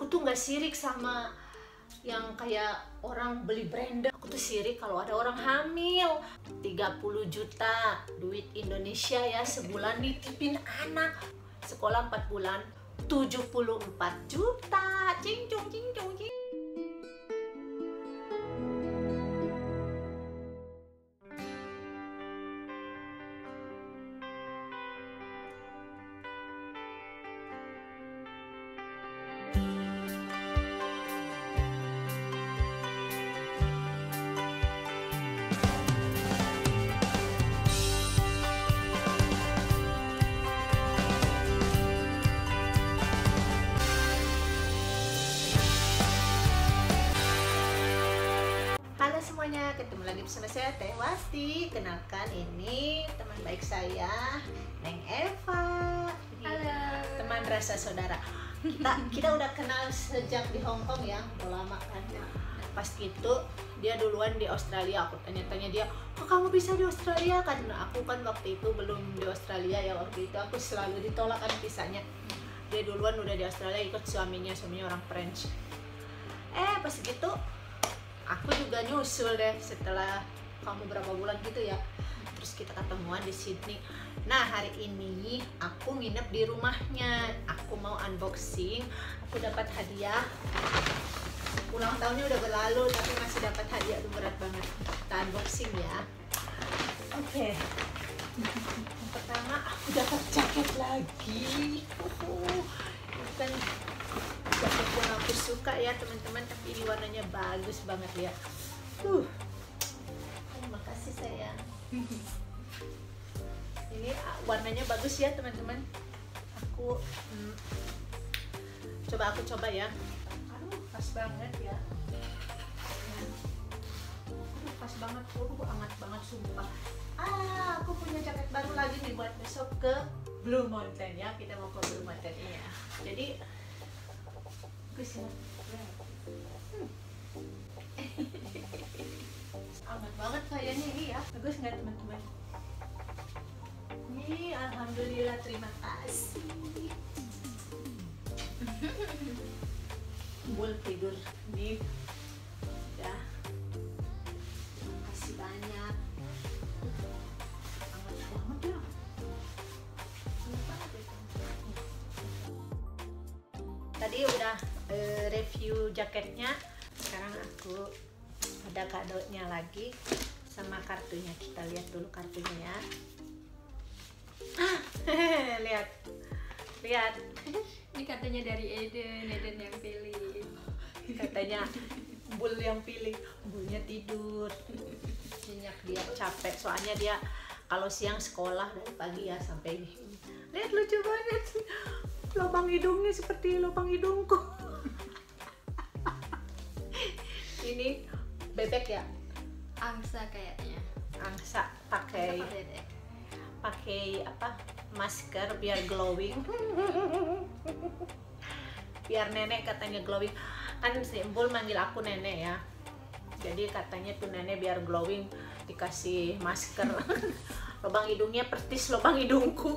Aku tuh nggak sirik sama yang kayak orang beli branded. Aku tuh sirik kalau ada orang hamil 30 juta duit Indonesia ya sebulan ditipin anak sekolah 4 bulan 74 juta. Cincung cincung cincung. Semuanya, ketemu lagi bersama saya Teh Wasti. Kenalkan, ini teman baik saya, Neng Eva. Halo. Teman rasa saudara. Kita udah kenal sejak di Hong Kong ya, udah lama kan. Pas itu dia duluan di Australia. Aku tanya-tanya dia, kok kamu bisa di Australia? Karena aku kan waktu itu belum di Australia ya, waktu itu aku selalu ditolak kan visanya. Dia duluan udah di Australia ikut suaminya orang French. Pas gitu aku juga nyusul deh setelah kamu berapa bulan gitu ya. Terus kita ketemuan di Sydney. Nah, hari ini aku nginep di rumahnya. Aku mau unboxing. Aku dapat hadiah. Ulang tahunnya udah berlalu tapi masih dapat hadiah, itu berat banget. Kita unboxing ya. Oke. Yang pertama aku dapat jaket lagi. Ini kan jaket yang aku suka ya teman-teman, tapi ini warnanya bagus banget ya. Terima kasih sayang. Ini warnanya bagus ya teman-teman. Aku coba ya. Aduh, pas banget ya. Pas banget, hangat banget sumpah. Aku punya jaket baru lagi nih buat besok ke Blue Mountain ya. Kita mau ke Blue Mountain ya. Jadi bagus ya. Amat banget kayaknya ini ya. Bagus nggak teman-teman? Ini alhamdulillah, terima kasih. Bul tidur nih. Ya. Terima kasih banyak. Amat banget ya. Tadi udah review jaketnya, sekarang aku ada kadonya lagi sama kartunya. Kita lihat dulu kartunya ya. lihat Ini katanya dari Eden yang pilih. Katanya Bul yang pilih. Bulnya tidur nyenyak, dia capek soalnya dia kalau siang sekolah dari pagi ya sampai. Lihat, lucu banget, lubang hidungnya seperti lubang hidungku. Ini bebek ya, Angsa kayaknya. angsa. Pakai apa, masker biar glowing. Biar nenek katanya glowing. Kan Simbol manggil aku nenek ya, jadi katanya tuh nenek biar glowing dikasih masker. Lubang hidungnya persis lubang hidungku.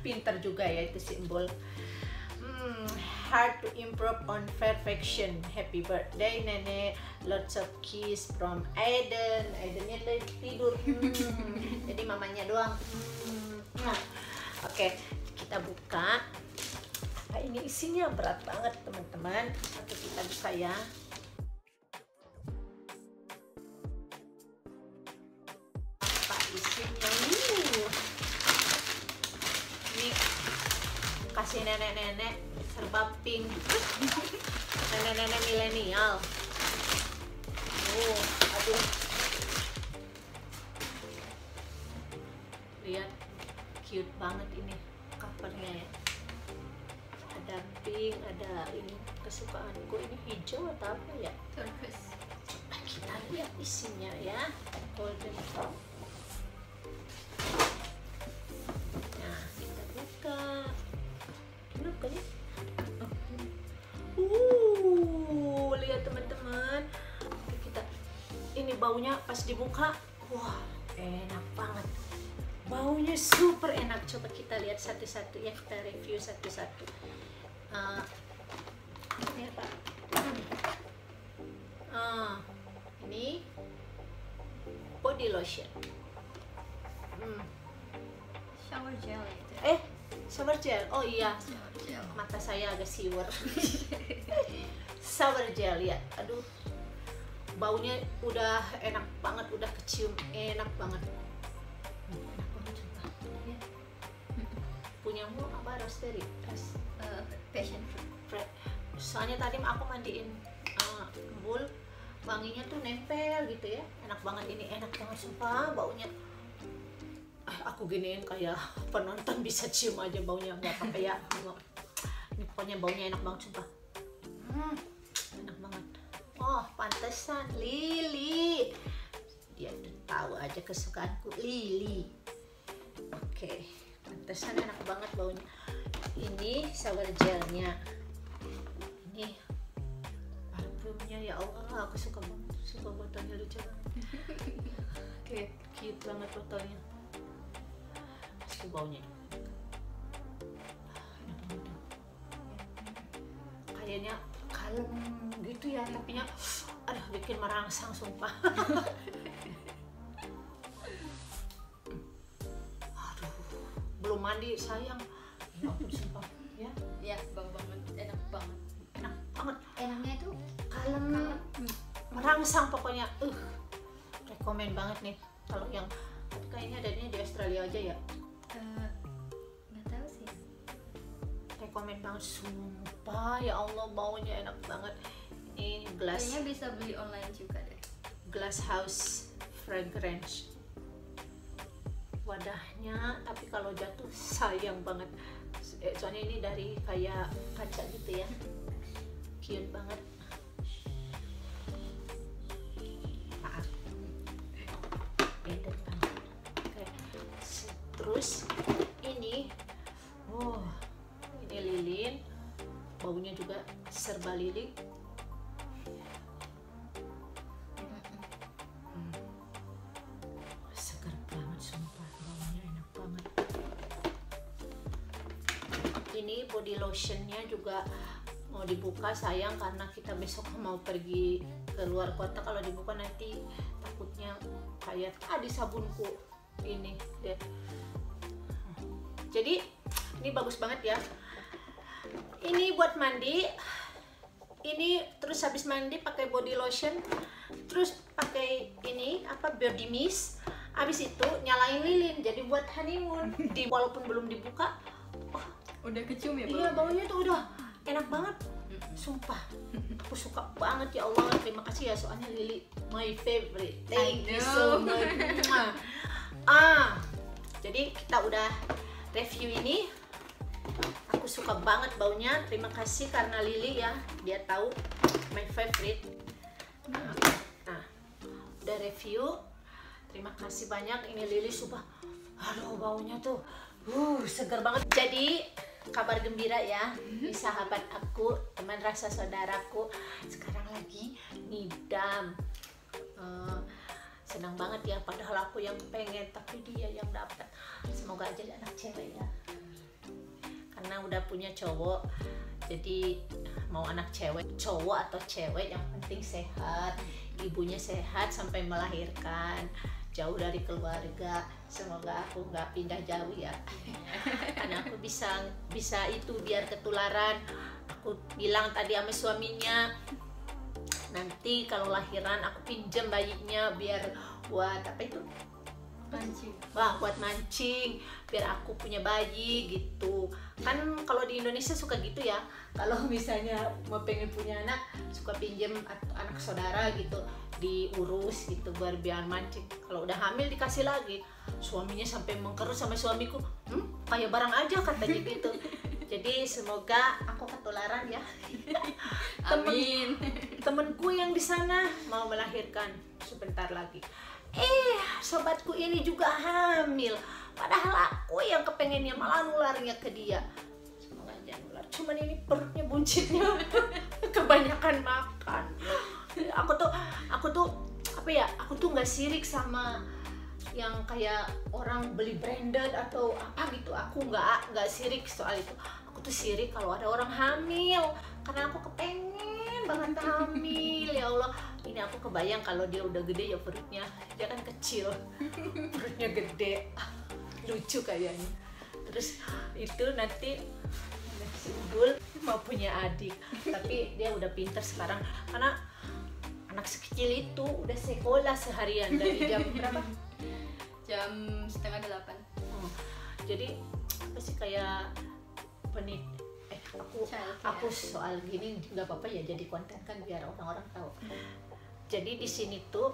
Pinter juga ya itu Simbol. Hard to improve on perfection. Happy birthday nenek. Lots of kiss from Eden. Edennya tidur. Jadi mamanya doang. Oke, kita buka. Nah, ini isinya berat banget teman-teman. Satu kita buka ya. Apa isinya? Ini kasih nenek-nenek serba pink. Nenek-nenek milenial. Aduh. Lihat, cute banget ini covernya ya. Ada pink, ada ini kesukaanku, ini hijau atau apa ya? Turquoise. Coba kita lihat isinya ya. Golden brown. Nah, kita buka. Kenapa nih? Lihat teman-teman. Kita ini baunya pas dibuka, wah enak banget. Baunya super enak. Coba kita lihat satu-satu ya, kita review satu-satu. lotion. Shower gel itu. Shower gel. Oh iya, Shower gel. mata saya agak siwer. Shower gel ya. Aduh, baunya udah enak banget, udah kecium enak banget. Enak banget sumpah. Ya. Punyamu apa, roastery? Passion fruit. Soalnya tadi aku mandiin bul, wanginya tuh nempel gitu ya, enak banget. Ini enak banget sumpah baunya. Aku giniin kayak penonton bisa cium aja baunya, nggak apa-apa ya. Ini pokoknya baunya enak banget sumpah. Enak banget. Oh pantesan Lily, dia udah tahu aja kesukaanku Lily. Oke, pantesan enak banget baunya. Ini shower gelnya, ini parfumnya, ya Allah aku suka banget, suka botolnya lucu banget. Kayak cute banget botolnya. Meski baunya enak banget. Kayaknya kalem gitu ya, tapi nya aduh bikin merangsang sumpah. Aduh, belum mandi sayang. Ya ampun sumpah ya. Ya, bau banget, enak banget. Enak banget. Enaknya itu Kalem, merangsang pokoknya. Rekomen banget nih kalau yang, tapi kayaknya adanya di Australia aja ya. nggak tahu sih. Rekomen banget sumpah, ya Allah baunya enak banget. Ini Kayaknya bisa beli online juga deh. Glass House Fragrance wadahnya, tapi kalau jatuh sayang banget. Soalnya ini dari kayak kaca gitu ya, cute banget. Maaf, beda banget. Oke. Terus ini, ini lilin, baunya juga serba lilin. Segar banget sumpah, baunya enak banget. Ini body lotionnya juga mau dibuka sayang, karena kita besok mau pergi ke luar kota. Kalau dibuka nanti takutnya kayak di sabunku ini deh. Jadi ini bagus banget ya. Ini buat mandi. Ini terus habis mandi pakai body lotion, terus pakai ini apa, body mist. Habis itu nyalain lilin, jadi buat honeymoon. Walaupun belum dibuka, Udah kecium ya, iya baunya tuh udah enak banget. Sumpah, aku suka banget ya Allah. Terima kasih ya, soalnya Lily my favorite. Thank you so much. Jadi kita udah review ini. Aku suka banget baunya. Terima kasih karena Lily ya, dia tahu my favorite. Nah, udah review. Terima kasih banyak. Ini Lily sumpah, aduh baunya tuh segar banget. Jadi kabar gembira ya, sahabat aku, teman rasa saudaraku, sekarang lagi ngidam. Senang banget ya, padahal aku yang pengen tapi dia yang dapat. Semoga aja anak cewek ya, karena udah punya cowok. Jadi mau anak cewek, cowok atau cewek, yang penting sehat, ibunya sehat sampai melahirkan, jauh dari keluarga. Semoga aku nggak pindah jauh ya, karena aku bisa itu biar ketularan. Aku bilang tadi sama suaminya, nanti kalau lahiran aku pinjam bayinya biar buat apa itu, mancing. buat mancing, biar aku punya bayi gitu kan. Kalau di Indonesia suka gitu ya, kalau misalnya mau pengen punya anak suka pinjam anak saudara gitu, diurus gitu biar mancing. Kalau udah hamil dikasih lagi. Suaminya sampai mengkerut sama suamiku, kayak barang aja katanya gitu. Jadi semoga aku ketularan ya. Amin. Temenku yang di sana mau melahirkan sebentar lagi. Sobatku ini juga hamil. Padahal aku yang kepengennya malah nularnya ke dia. Semoga aja nular. Cuman ini perutnya buncitnya kebanyakan makan. Aku tuh apa ya? Aku tuh nggak sirik sama yang kayak orang beli branded atau apa gitu. Aku nggak sirik soal itu. Aku tuh sirik kalau ada orang hamil, karena aku kepengen banget hamil. Ya Allah, ini aku kebayang kalau dia udah gede ya perutnya, dia kan kecil perutnya gede, lucu kayaknya. Terus itu nanti si Umbul mau punya adik, tapi dia udah pinter sekarang karena anak sekecil itu udah sekolah seharian dari jam berapa? Jam 7:30. Oh, jadi apa sih kayak penit aku soal gini nggak apa-apa ya, jadi konten kan biar orang-orang tahu. Jadi di sini tuh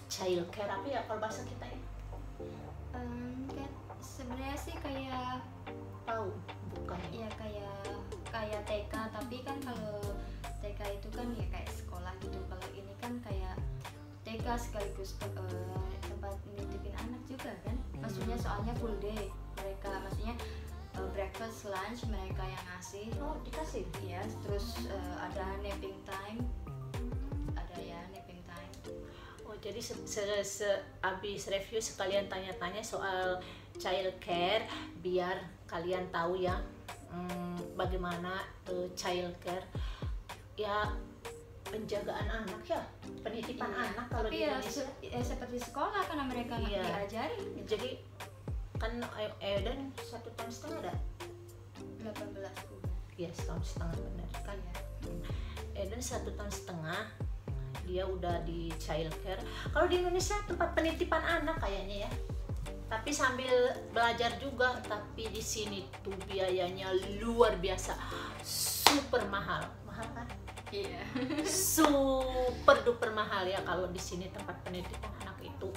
child care apa ya kalau bahasa kita ya? Kan sebenarnya sih kayak Tahu bukan? ya kayak TK, tapi kan kalau TK itu kan ya kayak sekolah gitu. Kalau ini kan kayak TK sekaligus tempat nitipin anak juga kan. Maksudnya soalnya full day mereka, maksudnya breakfast, lunch mereka yang ngasih. Oh, dikasih? Iya, terus ada napping time. Ada ya napping time. Oh, jadi abis review sekalian tanya-tanya soal child care biar kalian tahu ya bagaimana child care ya, penjagaan anak ya, penitipan anak kalau di Tapi ya Indonesia. seperti sekolah karena mereka Iya. diajari. Jadi kan Eden 1,5 tahun ada? 18 bulan. Iya, 1,5 tahun benar kan. Eden 1,5 tahun dia udah di child care. Kalau di Indonesia tempat penitipan anak kayaknya ya, tapi sambil belajar juga. Tapi di sini tuh biayanya luar biasa, super mahal kan? Iya. Super duper mahal ya kalau di sini tempat penitipan anak itu.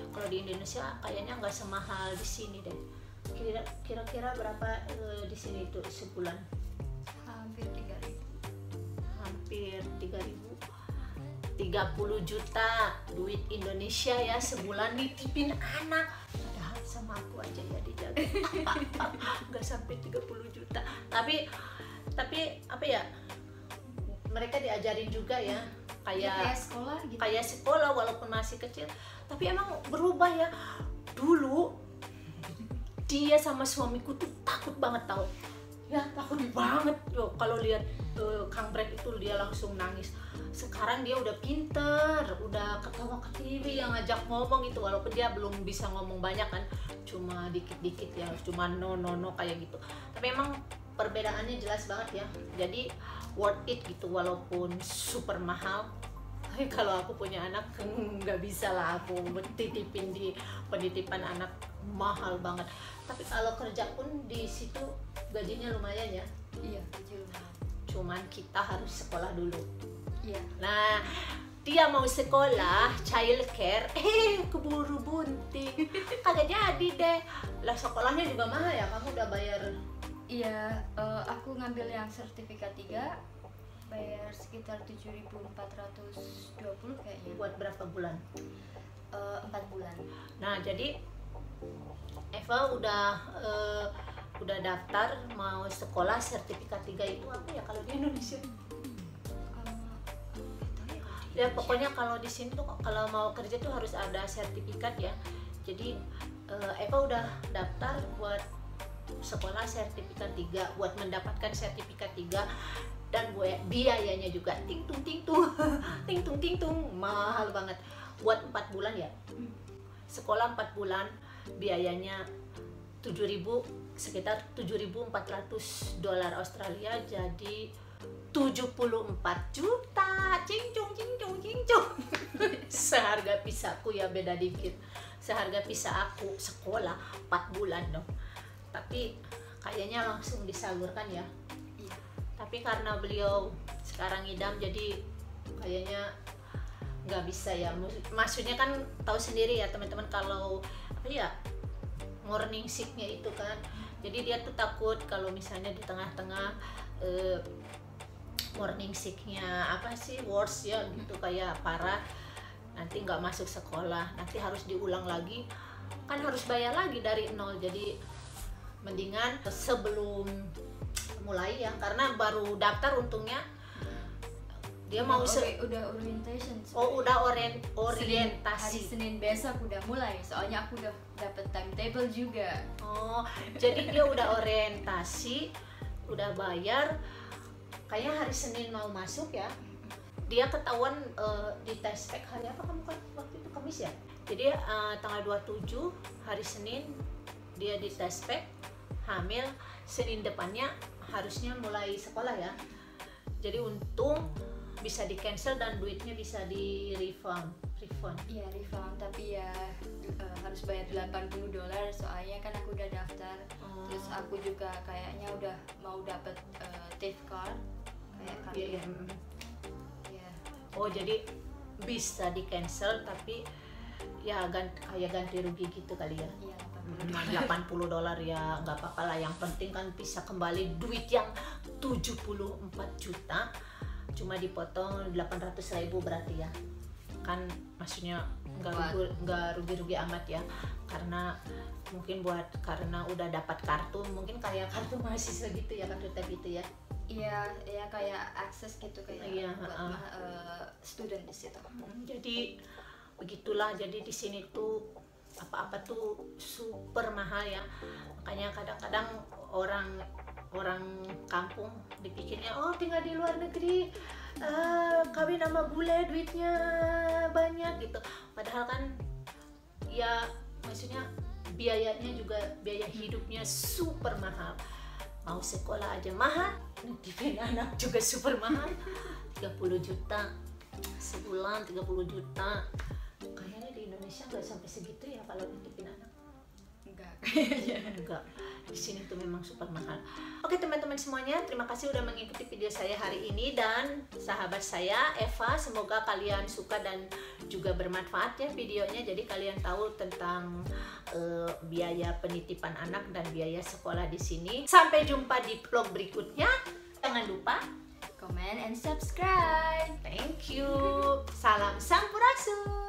Kalau di Indonesia kayaknya nggak semahal di sini deh. Kira-kira berapa di sini itu sebulan? Hampir 3.000. Hampir 3.000. 30 juta duit Indonesia ya sebulan nitipin anak. Padahal sama aku aja ya dijaga. Nggak sampai 30 juta. Tapi apa ya? Mereka diajarin juga ya kayak sekolah gitu. Kayak sekolah walaupun masih kecil, tapi emang berubah ya. Dulu dia sama suamiku tuh takut banget tau ya, takut banget yo kalau lihat Kang Brek itu dia langsung nangis. Sekarang dia udah pinter, udah ketawa ke TV yang ngajak ngomong itu, walaupun dia belum bisa ngomong banyak kan, cuma dikit-dikit ya, cuma no kayak gitu. Tapi emang perbedaannya jelas banget ya, jadi worth it gitu walaupun super mahal. Kalau aku punya anak nggak bisa lah aku titipin di penitipan anak, mahal banget. Tapi kalau kerja pun di situ gajinya lumayan ya. Iya, kecil banget. Cuman kita harus sekolah dulu. Iya. Nah, dia mau sekolah child care, keburu bunting, kagak jadi deh. Lah sekolahnya juga mahal ya, kamu udah bayar? Iya, aku ngambil yang sertifikat 3, bayar sekitar 7.420 kayaknya. Buat berapa bulan? 4 bulan. Nah, jadi Eva udah daftar mau sekolah sertifikat 3 itu apa ya kalau di Indonesia? Ya pokoknya kalau di sini tuh kalau mau kerja tuh harus ada sertifikat ya. Jadi Eva udah daftar buat sekolah sertifikat 3, buat mendapatkan sertifikat 3, dan biayanya juga ting tung mahal banget. Buat 4 bulan ya. Sekolah 4 bulan biayanya 7.000, sekitar 7.400 dolar Australia, jadi 74 juta. Cincung seharga pisaku ya, beda dikit. Seharga pisa aku sekolah 4 bulan dong. Tapi kayaknya langsung disalurkan ya. Iya. Tapi karena beliau sekarang idam, jadi kayaknya nggak bisa ya. Maksudnya kan tahu sendiri ya teman-teman, kalau apa ya, morning sicknya itu kan, jadi dia tuh takut kalau misalnya di tengah-tengah morning sicknya apa sih, worse ya gitu, kayak parah, nanti nggak masuk sekolah, nanti harus diulang lagi kan, harus bayar lagi dari nol. Jadi mendingan sebelum mulai ya, karena baru daftar untungnya dia mau udah orientation. Oh, udah Hari orientasi. Senin besok udah mulai, soalnya aku udah dapet timetable juga. Oh, jadi dia udah orientasi, udah bayar. Kayaknya hari Senin mau masuk ya. dia ketahuan di tespek hari apa kamu kan waktu itu Kamis ya. Jadi tanggal 27 hari Senin dia di tespek hamil, Senin depannya harusnya mulai sekolah ya. Jadi untung bisa di cancel dan duitnya bisa di refund. Iya refund, tapi ya harus bayar $80 soalnya kan aku udah daftar. Terus aku juga kayaknya udah mau dapet TIF card kayak kalian. Iya. Oh jadi bisa di cancel tapi ya kayak ganti rugi gitu kali ya. Iya, $80 ya nggak apa-apa lah, yang penting kan bisa kembali duit yang 74 juta cuma dipotong 800.000 berarti ya kan, maksudnya nggak rugi-rugi amat ya, karena mungkin karena udah dapat kartu, mungkin kayak kartu mahasiswa gitu ya, kartu tab itu ya. Iya, ya kayak akses gitu kayak buat student di situ. Jadi begitulah, jadi di sini tuh apa-apa tuh super mahal ya, makanya kadang-kadang orang kampung dipikirnya oh tinggal di luar negeri kawin sama bule duitnya banyak gitu, padahal kan ya maksudnya biayanya juga, biaya hidupnya super mahal, mau sekolah aja mahal, nitipin anak juga super mahal. 30 juta sebulan, 30 juta kayaknya di Indonesia nggak sampai segitu ya kalau nitipin anak. Enggak, di sini tuh memang super mahal. Oke teman-teman semuanya, terima kasih udah mengikuti video saya hari ini, dan sahabat saya Eva, semoga kalian suka dan juga bermanfaat ya videonya, jadi kalian tahu tentang biaya penitipan anak dan biaya sekolah di sini. Sampai jumpa di vlog berikutnya, jangan lupa comment and subscribe. thank you, salam sampurasun.